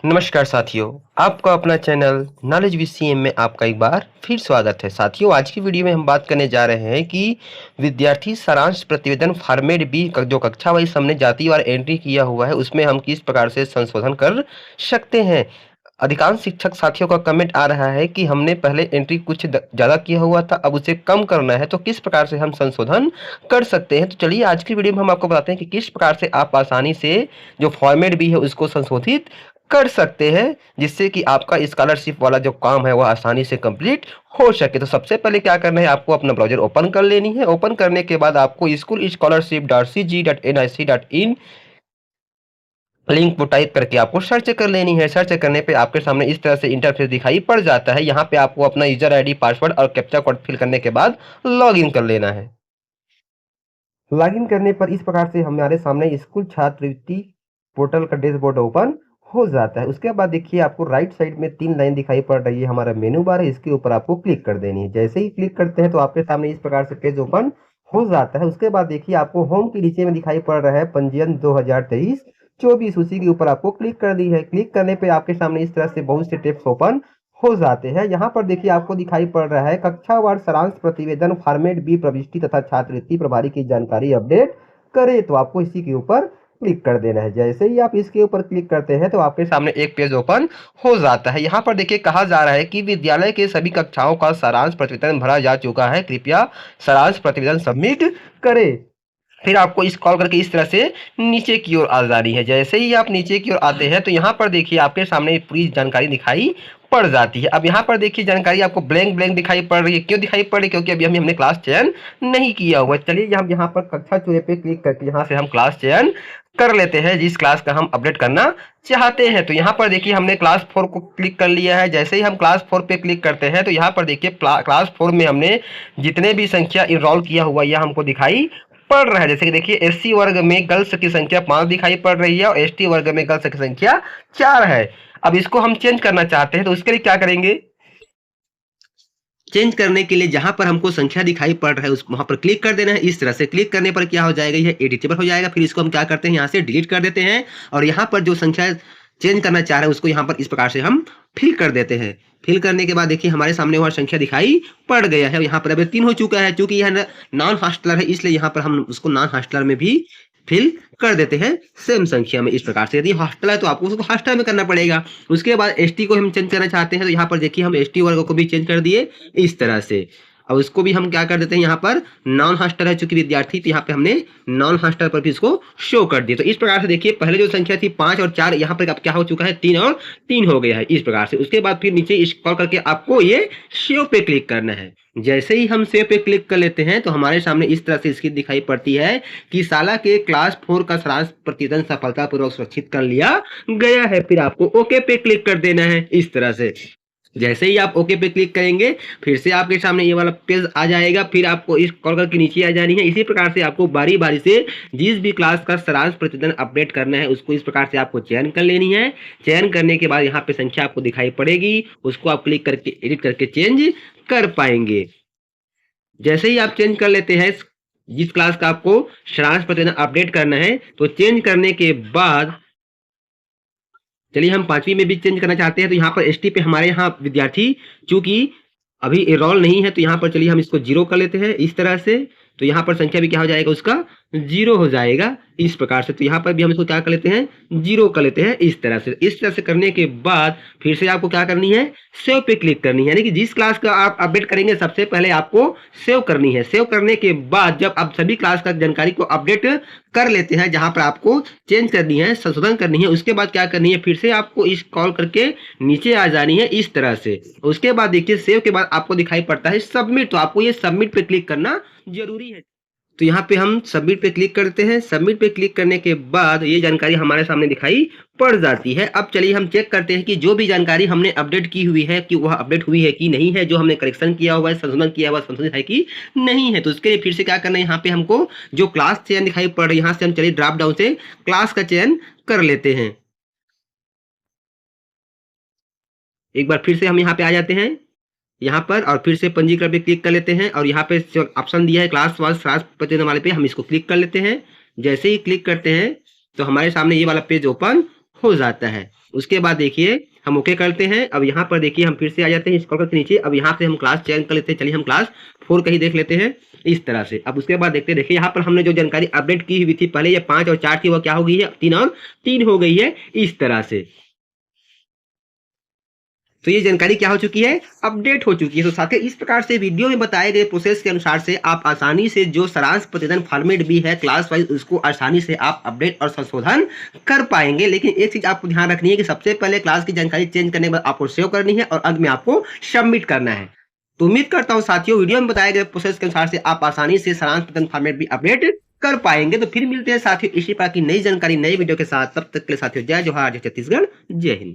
नमस्कार साथियों, आपका अपना चैनल नॉलेज विद सीएम में आपका एक बार फिर स्वागत है। साथियों, आज की वीडियो में हम बात करने जा रहे हैं कि विद्यार्थी सारांश प्रतिवेदन फॉर्मेट बी जो कक्षा वाइज हमने जातिवार एंट्री किया हुआ है उसमें हम किस प्रकार से संशोधन कर सकते हैं। अधिकांश शिक्षक साथियों का कमेंट आ रहा है कि हमने पहले एंट्री कुछ ज़्यादा किया हुआ था, अब उसे कम करना है, तो किस प्रकार से हम संशोधन कर सकते हैं। तो चलिए आज की वीडियो में हम आपको बताते हैं कि किस प्रकार से आप आसानी से जो फॉर्मेट भी है उसको संशोधित कर सकते हैं, जिससे कि आपका स्कॉलरशिप वाला जो काम है वह आसानी से कंप्लीट हो सके। तो सबसे पहले क्या करना है, आपको अपना ब्राउज़र ओपन कर लेनी है। ओपन करने के बाद आपको schoolscholarship.cg.nic.in लिंक को टाइप करके आपको सर्च कर लेनी है। सर्च करने पे आपके सामने इस तरह से इंटरफेस दिखाई पड़ जाता है। यहाँ पे आपको अपना यूजर आईडी, पासवर्ड और कैप्चा कोड फिल करने के बाद लॉगिन कर लेना है। लॉगिन करने पर इस प्रकार से हमारे सामने स्कूल छात्रवृत्ति पोर्टल का डैशबोर्ड ओपन हो जाता है। उसके बाद देखिए आपको राइट साइड में 3 लाइन दिखाई पड़ रही है, हमारा मेनू बार है, इसके ऊपर आपको क्लिक कर देनी है। जैसे ही क्लिक करते हैं तो आपके सामने इस प्रकार से पेज ओपन हो जाता है। उसके बाद देखिए आपको होम के नीचे में दिखाई पड़ रहा है पंजीयन 2023-24, उसी के ऊपर आपको क्लिक कर दी है। क्लिक करने पे आपके सामने इस तरह से बहुत से टेप्स ओपन हो जाते हैं। यहाँ पर देखिए आपको दिखाई पड़ रहा है कक्षावार सारांश प्रतिवेदन फॉर्मेट बी प्रविष्टि तथा छात्रवृत्ति प्रभारी की जानकारी अपडेट करें, तो आपको इसी के ऊपर क्लिक कर देना है। जैसे ही आप इसके ऊपर क्लिक करते हैं तो आपके सामने एक पेज ओपन हो जाता है। यहाँ पर देखिए कहा जा रहा है कि विद्यालय के सभी कक्षाओं का सारांश प्रतिवेदन भरा जा चुका है, कृपया सारांश प्रतिवेदन सबमिट करें। फिर आपको स्क्रॉल करके इस तरह से नीचे की ओर आ जानी है। जैसे ही आप नीचे की ओर आते हैं तो यहाँ पर देखिए आपके सामने पूरी जानकारी दिखाई पड़ जाती है। अब यहाँ पर देखिए जानकारी आपको ब्लैंक ब्लैंक दिखाई पड़ रही है। क्यों दिखाई पड़ रही है? क्योंकि अभी हमने क्लास चयन नहीं किया हुआ है। चलिए हम यहाँ पर कक्षा चुने पे क्लिक करके यहाँ से हम क्लास चयन कर लेते हैं, जिस क्लास का हम अपडेट करना चाहते हैं। तो यहाँ पर देखिए हमने क्लास 4 को क्लिक कर लिया है। जैसे ही हम क्लास 4 पे क्लिक करते हैं तो यहाँ पर देखिए क्लास 4 में हमने जितने भी संख्या इनरोल किया हुआ यह हमको दिखाई पड़ रहा है। जैसे कि देखिए एससी वर्ग में गर्ल्स की संख्या 5 दिखाई पड़ रही है और एसटी वर्ग में गर्ल्स की संख्या 4 है। अब इसको हम चेंज करना चाहते हैं तो उसके लिए क्या करेंगे, चेंज करने के लिए जहां पर हमको संख्या दिखाई पड़ रहा है उस वहां पर क्लिक कर देना है। इस तरह से क्लिक करने पर क्या हो जाएगा, यह एडिटेबल हो जाएगा। फिर इसको हम क्या करते हैं, यहाँ से डिलीट कर देते हैं और यहाँ पर जो संख्या चेंज करना चाह रहे हैं उसको यहाँ पर इस प्रकार से हम फिल कर देते हैं। फिल करने के बाद देखिए हमारे सामने वह संख्या दिखाई पड़ गया है। यहाँ पर अभी 3 हो चुका है, क्योंकि यह नॉन हॉस्टलर है इसलिए यहाँ पर हम उसको नॉन हॉस्टलर में भी फिल कर देते हैं सेम संख्या में। इस प्रकार से यदि हॉस्टल है तो आपको उसको हॉस्टल में करना पड़ेगा। उसके बाद एसटी को हम चेंज करना चाहते हैं तो यहाँ पर देखिए हम एसटी वर्ग को भी चेंज कर दिए इस तरह से। अब उसको भी हम क्या कर देते हैं, यहाँ पर नॉन हॉस्टल है चूंकि विद्यार्थी, तो यहाँ पे हमने नॉन हॉस्टल पर भी इसको शो कर दिया। तो इस प्रकार से देखिए पहले जो संख्या थी 5 और 4, यहाँ पर अब क्या हो चुका है 3 और 3 हो गया है इस प्रकार से। उसके बाद फिर नीचे स्क्रॉल करके आपको ये सेव पे क्लिक करना है। जैसे ही हम सेव पे क्लिक कर लेते हैं तो हमारे सामने इस तरह से स्क्रीन दिखाई पड़ती है कि साला के क्लास 4 का सारांश प्रतिवेदन सफलतापूर्वक सुरक्षित कर लिया गया है। फिर आपको ओके पे क्लिक कर देना है इस तरह से। जैसे ही आप ओके पे क्लिक करेंगे फिर से आपके सामने ये वाला पेज आ जाएगा। फिर आपको इस कॉल करके नीचे आ जानी है। इसी प्रकार से आपको बारी बारी से जिस भी क्लास का सारांश प्रतिवेदन अपडेट करना है उसको इस प्रकार से आपको चयन कर लेनी है। चयन करने के बाद यहाँ पे संख्या आपको दिखाई पड़ेगी, उसको आप क्लिक करके एडिट करके चेंज कर पाएंगे। जैसे ही आप चेंज कर लेते हैं जिस क्लास का आपको सारांश प्रतिवेदन अपडेट करना है, तो चेंज करने के बाद चलिए हम 5वीं में भी चेंज करना चाहते हैं तो यहाँ पर एसटी पे हमारे यहाँ विद्यार्थी चूंकि अभी एनरोल नहीं है तो यहाँ पर चलिए हम इसको 0 कर लेते हैं इस तरह से। तो यहाँ पर संख्या भी क्या हो जाएगा, उसका 0 हो जाएगा इस प्रकार से। तो यहाँ पर भी हम इसको क्या कर लेते हैं, 0 कर लेते हैं इस तरह से। इस तरह से करने के बाद फिर से आपको क्या करनी है, सेव पे क्लिक करनी है। यानी कि जिस क्लास का आप अपडेट करेंगे सबसे पहले आपको सेव करनी है। सेव करने के बाद जब आप सभी क्लास का जानकारी को अपडेट कर लेते हैं, जहां पर आपको चेंज करनी है, संशोधन करनी है, उसके बाद क्या करनी है, फिर से आपको इस कॉल करके नीचे आ जानी है इस तरह से। उसके बाद देखिए सेव के बाद आपको दिखाई पड़ता है सबमिट, तो आपको ये सबमिट पे क्लिक करना जरूरी है। तो यहाँ पे हम सबमिट पे क्लिक करते हैं। सबमिट पे क्लिक करने के बाद ये जानकारी हमारे सामने दिखाई पड़ जाती है। अब चलिए हम चेक करते हैं कि जो भी जानकारी हमने अपडेट की हुई है कि वह अपडेट हुई है कि नहीं है, जो हमने करेक्शन किया हुआ है, संशोधन किया हुआ संशोधित है कि नहीं है। तो उसके लिए फिर से क्या करना है, यहाँ पे हमको जो क्लास चयन दिखाई पड़ रही है यहाँ से हम चलिए ड्रॉप डाउन से क्लास का चयन कर लेते हैं। एक बार फिर से हम यहाँ पे आ जाते हैं यहाँ पर और फिर से पंजीकरण पे क्लिक कर लेते हैं और यहाँ पे जो ऑप्शन दिया है क्लास वाइज सारांश प्रतिवेदन वाले पे हम इसको क्लिक कर लेते हैं। जैसे ही क्लिक करते हैं तो हमारे सामने ये वाला पेज ओपन हो जाता है। उसके बाद देखिए हम ओके करते हैं। अब यहाँ पर देखिए हम फिर से आ जाते हैं स्क्रॉल करके नीचे। अब यहाँ से हम क्लास चेंज कर लेते हैं। चलिए हम क्लास 4 का ही देख लेते हैं इस तरह से। अब उसके बाद देखते हैं, देखिए यहाँ पर हमने जो जानकारी अपडेट की हुई थी पहले, ये 5 और 4 थी, वो क्या हो गई है 3 और 3 हो गई है इस तरह से। तो ये जानकारी क्या हो चुकी है, अपडेट हो चुकी है। तो साथियों इस प्रकार से वीडियो में बताए गए प्रोसेस के अनुसार से आप आसानी से जो सारांश प्रतिवेदन फॉर्मेट भी है क्लास वाइज, उसको आसानी से आप अपडेट और संशोधन कर पाएंगे। लेकिन एक चीज आपको ध्यान रखनी है कि सबसे पहले क्लास की जानकारी चेंज करने के बाद आपको सेव करनी है और अंत में आपको सबमिट करना है। तो उम्मीद करता हूँ साथियों वीडियो में बताए गए प्रोसेस के अनुसार से आप आसानी से सारांश प्रतिवेदन फॉर्मेट भी अपडेट कर पाएंगे। तो फिर मिलते हैं साथियों इसी प्रकार की नई जानकारी नई वीडियो के साथ। तब तक के लिए साथियों जय जोहार, जय छत्तीसगढ़, जय हिंद।